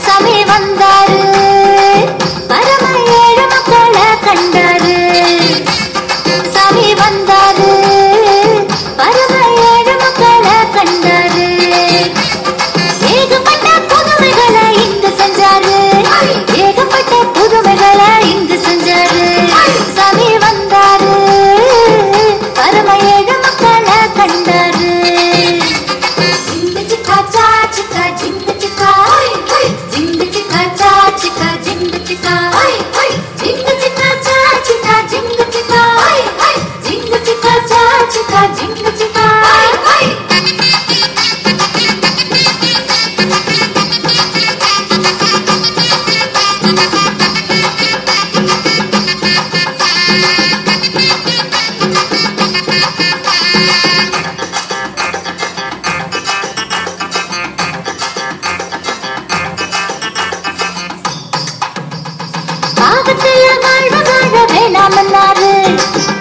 சாமி வந்தாரு பரம ஏழு மக்களை கண்டாரு. சாமி வந்தாரு பரம ஏழு மக்களை கண்டாரு. ஏகப்பட்ட புதுமைகளை இங்கு செஞ்சாரு. ஏகப்பட்ட புதுமைகளை இங்கு செஞ்சாரு. சாமி வந்தாரு பரம ஏழு மக்களை கண்டாரு.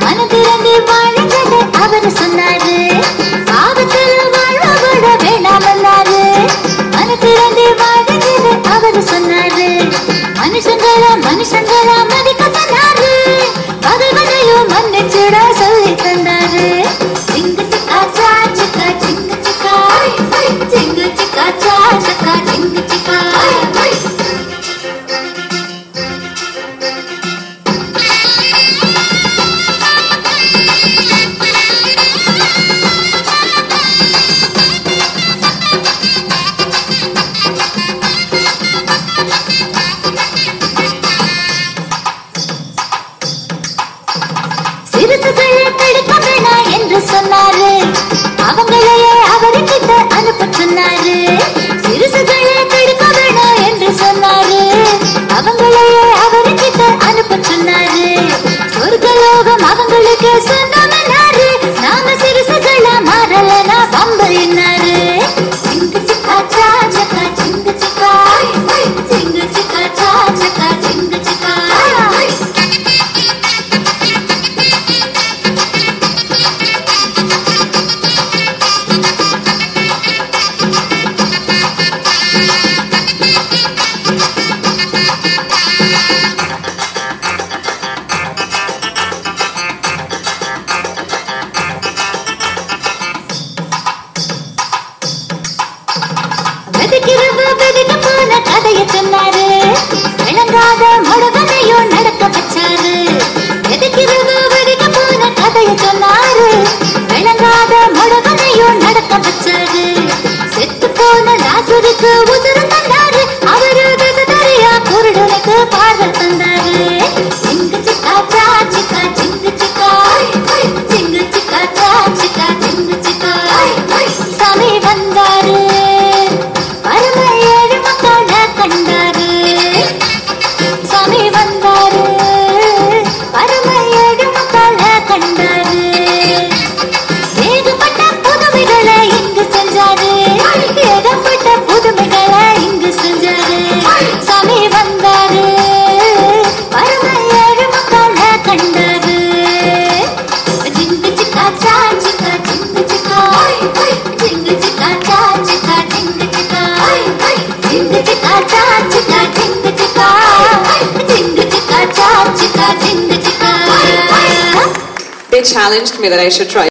மனதிறங்கி வாழுங்கன்னு அவரு சொன்னாரு. ஆபத்தில் வாழ்வ விட வேணாமன்னாரு. மனதிறங்கி வாழுங்கன்னு அவரு சொன்னாரு. மனுஷங்களா மனுஷங்களா மதிக்க சொன்னாரு. பகைவனையும் மன்னிச்சிட சொல்லி தந்தாரு. சிங்கு சிக்கா சா சிக்கா சிங்கு சிக்கா சிங்கு சிக்கா சா சிக்கா சிங்கு சிக்கா. சொன்னாரு அவங்களையே அவர்கிட்ட அனுப்ப சொன்னாரு. சிறுசுகளை கெடுக்க வேணாம் என்று சொன்னாரு. அவங்களையே அவர்கிட்ட அனுப்ப சொன்னாரு. சொர்க்கலோகம் அவங்களுக்கு சொன்னாரு. நாம சிறுசுகளா மாறலனா பம்பு என்னாரு. சிங்கு சிக்கா சா சக்கா சிங்கு சிக்கா சிங்கு சிக்கா சா சக்கா சிங்கு சிக்கா. கதைய சொன்னாரு. விளங்காத முழுவதையும் நடக்க வச்சாரு. எதுக்கிரவு வெடிக்க போன கதைய சொன்னாரு. விளங்காத முழுவதையும் நடக்க வச்சாரு. செத்து போன லாசருக்கு உசுறு தந்தாரு. அவரு திசை தெரியா குருடனுக்கு பார்வை தந்தாரு. சிங்கு சிக்கா சா சிக்கா சிங்கு சிக்கா சிங்கு சிக்கா சா சிக்கா சிங்கு சிக்கா. சாமி வந்தாரு பரம ஏழு மக்களை கண்டாரு. சாமி வந்தாரு பரம ஏழு மக்களை கண்டாரு. ஏகப்பட்ட புதுமைகளை இங்கு செஞ்சாரு. ஏகப்பட்ட புதுமைகளை இங்கு செஞ்சாரு. சாமி வந்தாரு பரம ஏழு மக்களை கண்டாரு. ஜிங்கு சிக்கா சா சிக்கா ஜிங்கு சிக்கா ஜிங்கு சிக்கா சா சிக்கா ஜிங்கு சிக்கா ஜிங்கு சிக்கா சா சிக்கா ஜிங்கு சிக்கா ஜிங்கு சிக்கா சா சிக்கா ஜிங்கு சிக்கா. They challenged me that I should try